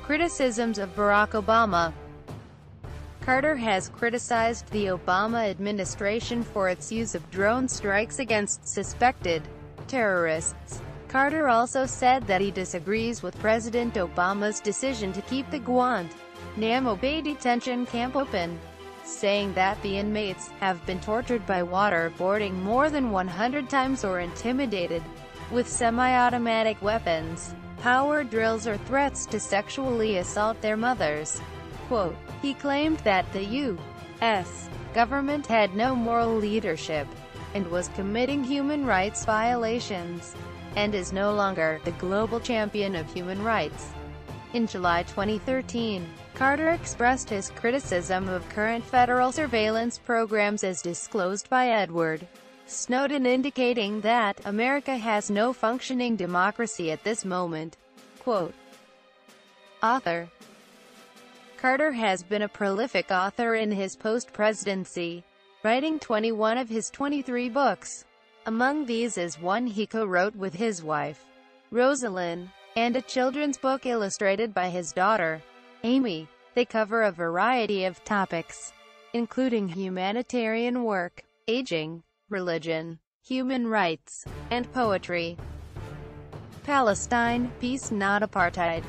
Speaker 1: Criticisms of Barack Obama. Carter has criticized the Obama administration for its use of drone strikes against suspected terrorists. Carter also said that he disagrees with President Obama's decision to keep the Guantanamo Bay detention camp open, saying that the inmates have been tortured by waterboarding more than 100 times or intimidated with semi-automatic weapons, power drills or threats to sexually assault their mothers. Quote, he claimed that the U.S. government had no moral leadership and was committing human rights violations, and is no longer the global champion of human rights. In July 2013, Carter expressed his criticism of current federal surveillance programs as disclosed by Edward Snowden, indicating that America has no functioning democracy at this moment. Quote, author. Carter has been a prolific author in his post-presidency, writing 21 of his 23 books. Among these is one he co-wrote with his wife, Rosalind, and a children's book illustrated by his daughter, Amy. They cover a variety of topics, including humanitarian work, aging, religion, human rights, and poetry. Palestine, Peace Not Apartheid.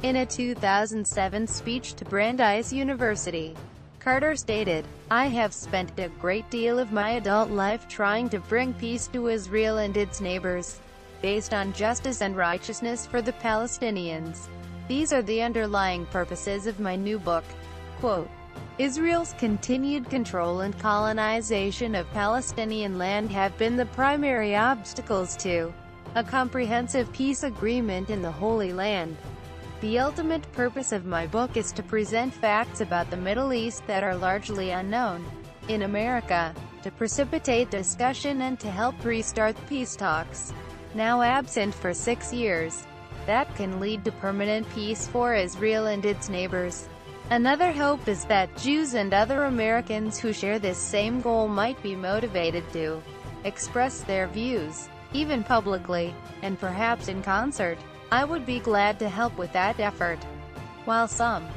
Speaker 1: In a 2007 speech to Brandeis University, Carter stated, "I have spent a great deal of my adult life trying to bring peace to Israel and its neighbors, based on justice and righteousness for the Palestinians. These are the underlying purposes of my new book." Quote, Israel's continued control and colonization of Palestinian land have been the primary obstacles to a comprehensive peace agreement in the Holy Land. The ultimate purpose of my book is to present facts about the Middle East that are largely unknown in America, to precipitate discussion and to help restart peace talks, now absent for 6 years, that can lead to permanent peace for Israel and its neighbors. Another hope is that Jews and other Americans who share this same goal might be motivated to express their views, even publicly, and perhaps in concert. I would be glad to help with that effort. While some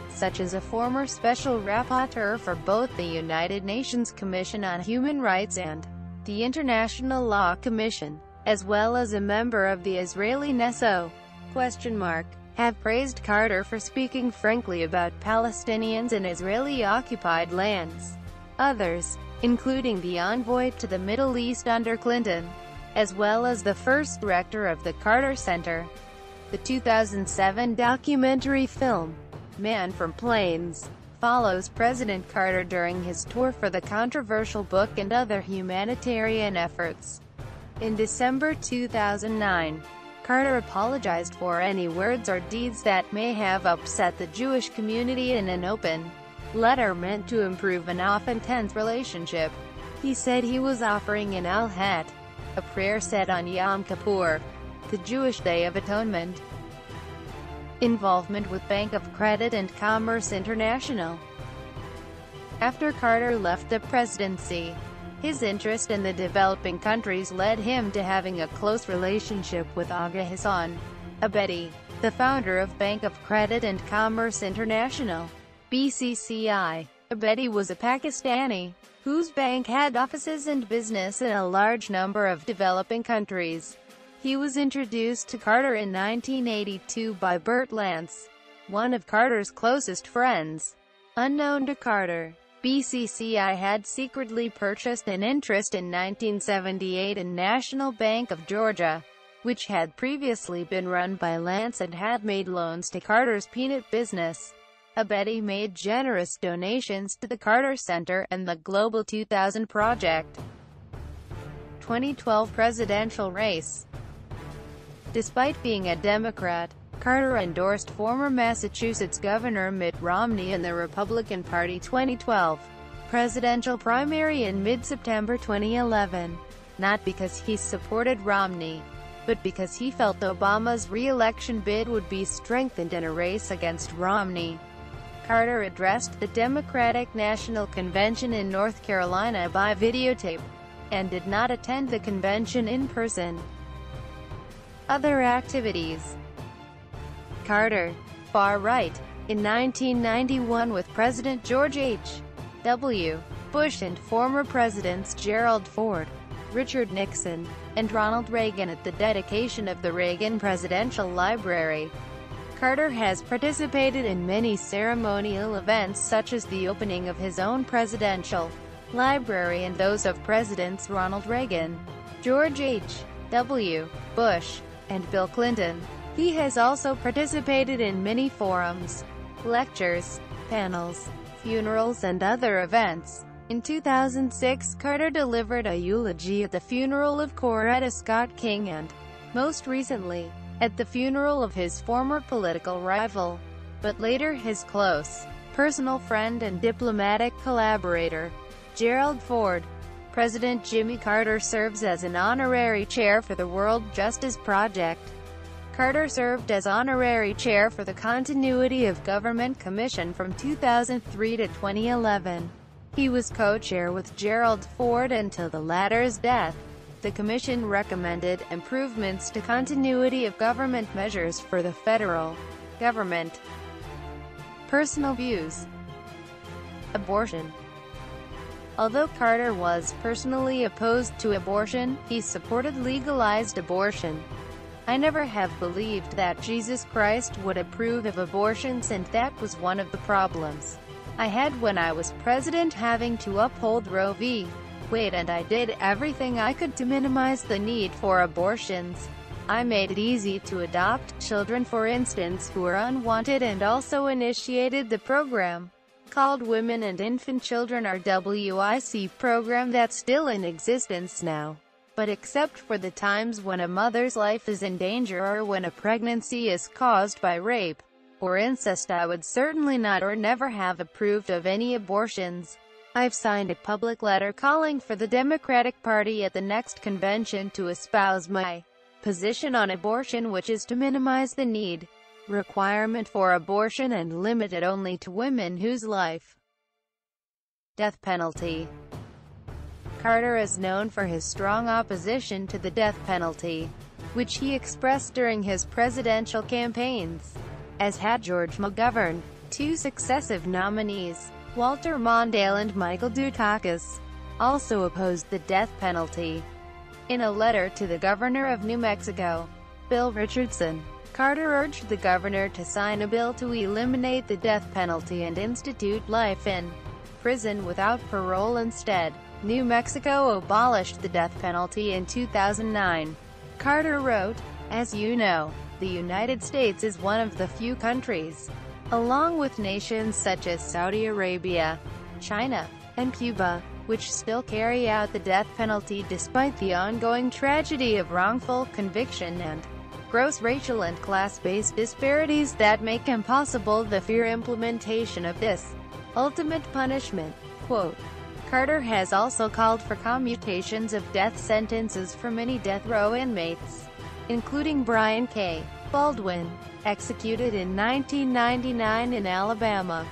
Speaker 1: such as a former special rapporteur for both the United Nations Commission on Human Rights and the International Law Commission, as well as a member of the Israeli Knesset, have praised Carter for speaking frankly about Palestinians and Israeli-occupied lands. Others, including the envoy to the Middle East under Clinton, as well as the first director of the Carter Center. The 2007 documentary film, Man from Plains, follows President Carter during his tour for the controversial book and other humanitarian efforts. In December 2009, Carter apologized for any words or deeds that may have upset the Jewish community in an open letter meant to improve an often tense relationship. He said he was offering an al-hat, a prayer said on Yom Kippur, the Jewish Day of Atonement. Involvement with Bank of Credit and Commerce International. After Carter left the presidency, his interest in the developing countries led him to having a close relationship with Aga Hassan Abedi, the founder of Bank of Credit and Commerce International, BCCI. Abedi was a Pakistani, whose bank had offices and business in a large number of developing countries. He was introduced to Carter in 1982 by Bert Lance, one of Carter's closest friends. Unknown to Carter, BCCI had secretly purchased an interest in 1978 in National Bank of Georgia, which had previously been run by Lance and had made loans to Carter's peanut business. Abedi made generous donations to the Carter Center and the Global 2000 Project. 2012 presidential race. Despite being a Democrat, Carter endorsed former Massachusetts Governor Mitt Romney in the Republican Party 2012 presidential primary in mid-September 2011, not because he supported Romney, but because he felt Obama's re-election bid would be strengthened in a race against Romney. Carter addressed the Democratic National Convention in North Carolina by videotape, and did not attend the convention in person. Other activities. Carter, far right, in 1991 with President George H.W. Bush and former Presidents Gerald Ford, Richard Nixon, and Ronald Reagan at the dedication of the Reagan Presidential Library. Carter has participated in many ceremonial events such as the opening of his own presidential library and those of Presidents Ronald Reagan, George H.W. Bush, and Bill Clinton. He has also participated in many forums, lectures, panels, funerals and other events. In 2006, Carter delivered a eulogy at the funeral of Coretta Scott King and, most recently, at the funeral of his former political rival, but later his close, personal friend and diplomatic collaborator, Gerald Ford. President Jimmy Carter serves as an honorary chair for the World Justice Project. Carter served as honorary chair for the Continuity of Government Commission from 2003 to 2011. He was co-chair with Gerald Ford until the latter's death. The commission recommended improvements to continuity of government measures for the federal government. Personal views. Abortion. Although Carter was personally opposed to abortion, he supported legalized abortion. I never have believed that Jesus Christ would approve of abortions, and that was one of the problems I had when I was president, having to uphold Roe v. Wade, and I did everything I could to minimize the need for abortions. I made it easy to adopt children, for instance, who were unwanted, and also initiated the program called Women and Infant Children RWIC program that's still in existence now. But except for the times when a mother's life is in danger or when a pregnancy is caused by rape or incest, I would certainly not or never have approved of any abortions. I've signed a public letter calling for the Democratic Party at the next convention to espouse my position on abortion, which is to minimize the need requirement for abortion and limit it only to women whose life. Death penalty. Carter is known for his strong opposition to the death penalty, which he expressed during his presidential campaigns, as had George McGovern. Two successive nominees, Walter Mondale and Michael Dukakis, also opposed the death penalty. In a letter to the governor of New Mexico, Bill Richardson, Carter urged the governor to sign a bill to eliminate the death penalty and institute life in prison without parole instead. New Mexico abolished the death penalty in 2009. Carter wrote, "As you know, the United States is one of the few countries, along with nations such as Saudi Arabia, China, and Cuba, which still carry out the death penalty despite the ongoing tragedy of wrongful conviction and gross racial and class-based disparities that make impossible the fair implementation of this ultimate punishment." Quote, Carter has also called for commutations of death sentences for many death row inmates, including Brian K. Baldwin, executed in 1999 in Alabama.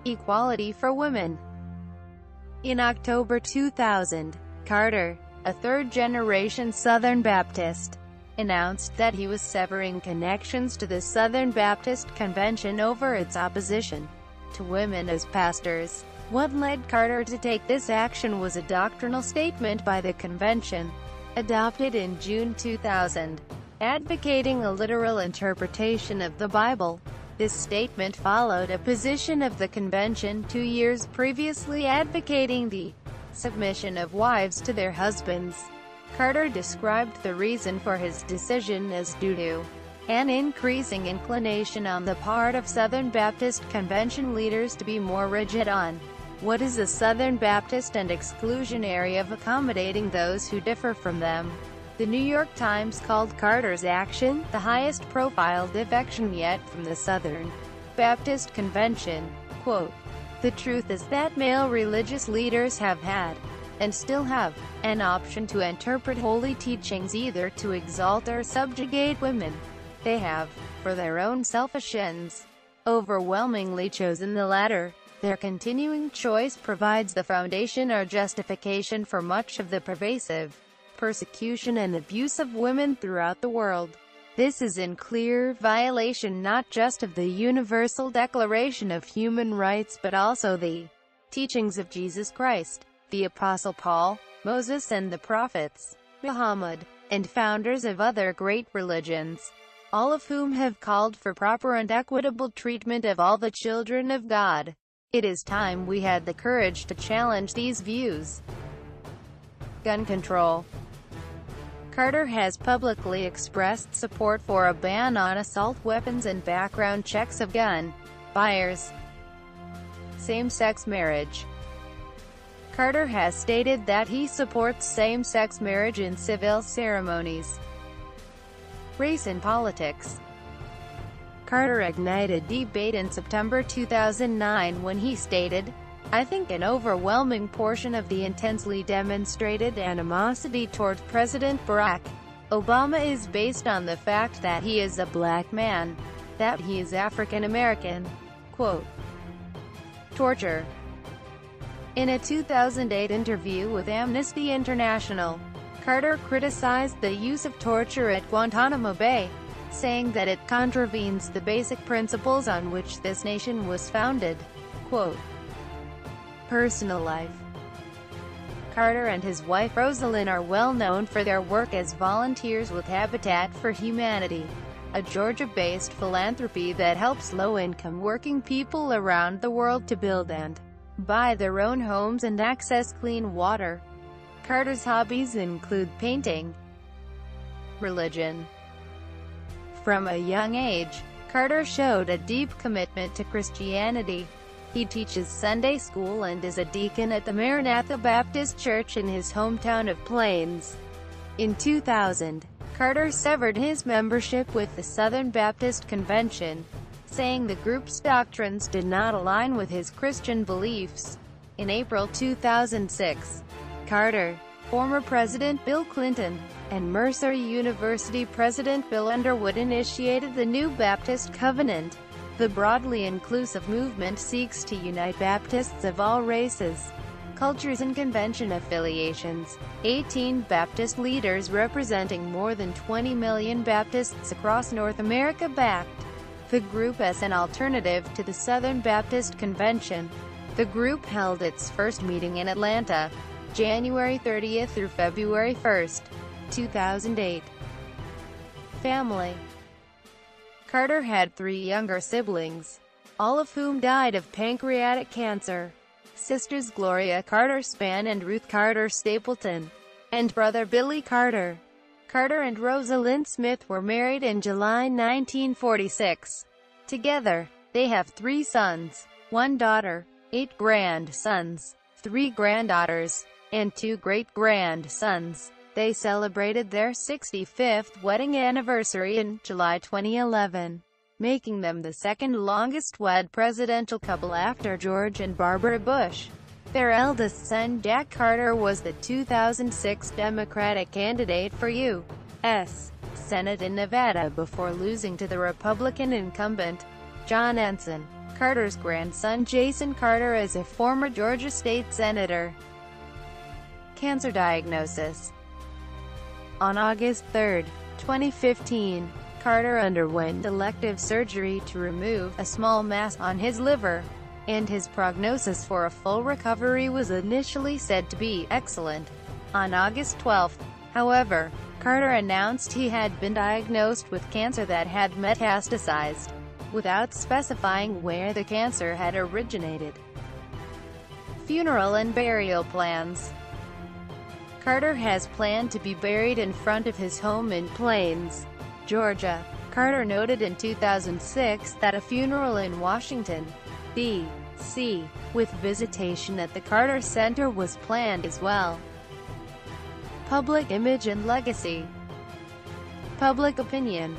Speaker 1: Equality for women. In October 2000, Carter, a third-generation Southern Baptist, announced that he was severing connections to the Southern Baptist Convention over its opposition to women as pastors. What led Carter to take this action was a doctrinal statement by the convention, adopted in June 2000, advocating a literal interpretation of the Bible. This statement followed a position of the convention 2 years previously advocating the submission of wives to their husbands. Carter described the reason for his decision as due to an increasing inclination on the part of Southern Baptist Convention leaders to be more rigid on what is a Southern Baptist and exclusionary of accommodating those who differ from them. The New York Times called Carter's action the highest-profile defection yet from the Southern Baptist Convention. Quote, "The truth is that male religious leaders have had, and still have, an option to interpret holy teachings either to exalt or subjugate women. They have, for their own selfish ends, overwhelmingly chosen the latter. Their continuing choice provides the foundation or justification for much of the pervasive persecution and abuse of women throughout the world. This is in clear violation not just of the Universal Declaration of Human Rights but also the teachings of Jesus Christ, the Apostle Paul, Moses and the prophets, Muhammad, and founders of other great religions, all of whom have called for proper and equitable treatment of all the children of God. It is time we had the courage to challenge these views." Gun control. Carter has publicly expressed support for a ban on assault weapons and background checks of gun buyers. Same-sex marriage. Carter has stated that he supports same-sex marriage in civil ceremonies. Race and politics. Carter ignited debate in September 2009 when he stated, "I think an overwhelming portion of the intensely demonstrated animosity toward President Barack Obama is based on the fact that he is a black man, that he is African American." Quote, torture. In a 2008 interview with Amnesty International, Carter criticized the use of torture at Guantanamo Bay, saying that it contravenes the basic principles on which this nation was founded. Quote, personal life. Carter and his wife Rosalind are well known for their work as volunteers with Habitat for Humanity, a Georgia-based philanthropy that helps low-income working people around the world to build and buy their own homes and access clean water. Carter's hobbies include painting. Religion. From a young age, Carter showed a deep commitment to Christianity. He teaches Sunday school and is a deacon at the Maranatha Baptist Church in his hometown of Plains. In 2000, Carter severed his membership with the Southern Baptist Convention, saying the group's doctrines did not align with his Christian beliefs. In April 2006, Carter, former President Bill Clinton, and Mercer University President Bill Underwood initiated the New Baptist Covenant. The broadly inclusive movement seeks to unite Baptists of all races, cultures and convention affiliations. 18 Baptist leaders representing more than 20 million Baptists across North America backed the group as an alternative to the Southern Baptist Convention. The group held its first meeting in Atlanta, January 30th through February 1st, 2008. Family. Carter had 3 younger siblings, all of whom died of pancreatic cancer. Sisters Gloria Carter Spann and Ruth Carter Stapleton, and brother Billy Carter. Carter and Rosalind Smith were married in July 1946. Together, they have 3 sons, 1 daughter, 8 grandsons, 3 granddaughters, and 2 great-grandsons. They celebrated their 65th wedding anniversary in July 2011, making them the second longest-wed presidential couple after George and Barbara Bush. Their eldest son Jack Carter was the 2006 Democratic candidate for U.S. Senate in Nevada before losing to the Republican incumbent, John Ensign. Carter's grandson Jason Carter is a former Georgia state senator. Cancer diagnosis. On August 3, 2015, Carter underwent elective surgery to remove a small mass on his liver, and his prognosis for a full recovery was initially said to be excellent. On August 12, however, Carter announced he had been diagnosed with cancer that had metastasized, without specifying where the cancer had originated. Funeral and burial plans. Carter has planned to be buried in front of his home in Plains, Georgia. Carter noted in 2006 that a funeral in Washington, D.C., with visitation at the Carter Center was planned as well. Public image and legacy. Public opinion.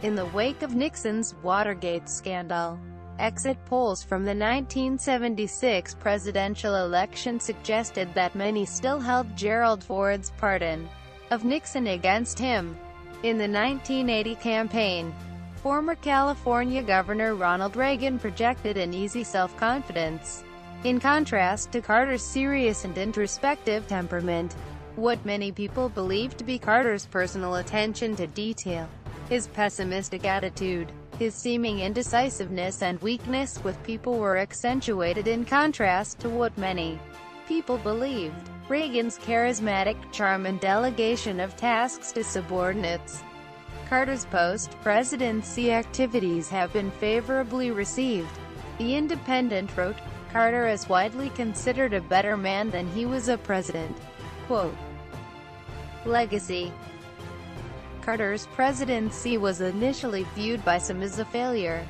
Speaker 1: In the wake of Nixon's Watergate scandal, exit polls from the 1976 presidential election suggested that many still held Gerald Ford's pardon of Nixon against him. In the 1980 campaign, former California Governor Ronald Reagan projected an easy self-confidence, in contrast to Carter's serious and introspective temperament. What many people believed to be Carter's personal attention to detail, his pessimistic attitude, his seeming indecisiveness and weakness with people were accentuated in contrast to what many people believed, Reagan's charismatic charm and delegation of tasks to subordinates. Carter's post-presidency activities have been favorably received. The Independent wrote, "Carter is widely considered a better man than he was a president." Quote, legacy. Carter's presidency was initially viewed by some as a failure.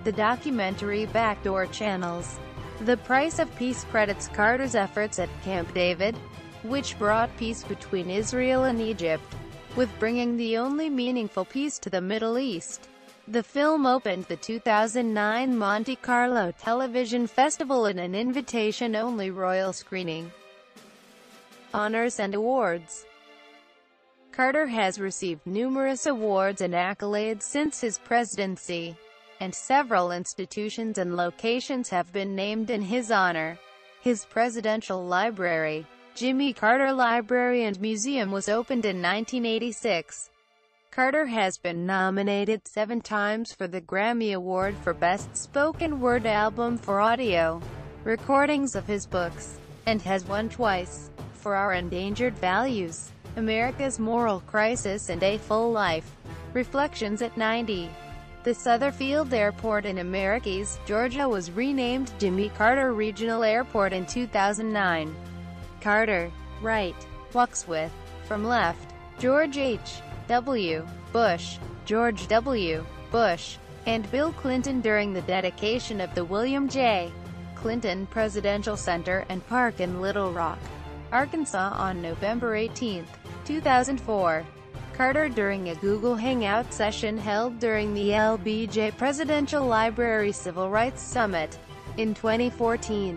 Speaker 1: The documentary Backdoor Channels, The Price of Peace credits Carter's efforts at Camp David, which brought peace between Israel and Egypt, with bringing the only meaningful peace to the Middle East. The film opened the 2009 Monte Carlo Television Festival in an invitation-only royal screening. Honors and awards. Carter has received numerous awards and accolades since his presidency, and several institutions and locations have been named in his honor. His presidential library, Jimmy Carter Library and Museum, was opened in 1986. Carter has been nominated 7 times for the Grammy Award for Best Spoken Word Album for audio recordings of his books, and has won twice for Our Endangered Values, America's Moral Crisis and A Full Life. Reflections at 90. The Sutherfield Airport in Americus, Georgia was renamed Jimmy Carter Regional Airport in 2009. Carter, right, walks with, from left, George H. W. Bush, George W. Bush, and Bill Clinton during the dedication of the William J. Clinton Presidential Center and Park in Little Rock, Arkansas on November 18, 2004. Carter during a Google Hangout session held during the LBJ Presidential Library Civil Rights Summit in 2014.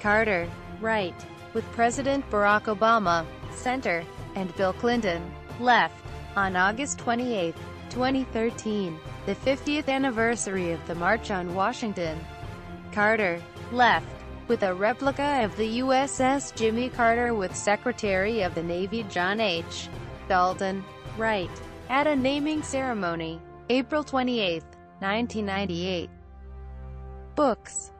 Speaker 1: Carter, right, with President Barack Obama, center, and Bill Clinton, left, on August 28, 2013, the 50th anniversary of the March on Washington. Carter, left, with a replica of the USS Jimmy Carter with Secretary of the Navy John H. Dalton, right, at a naming ceremony, April 28, 1998. Books.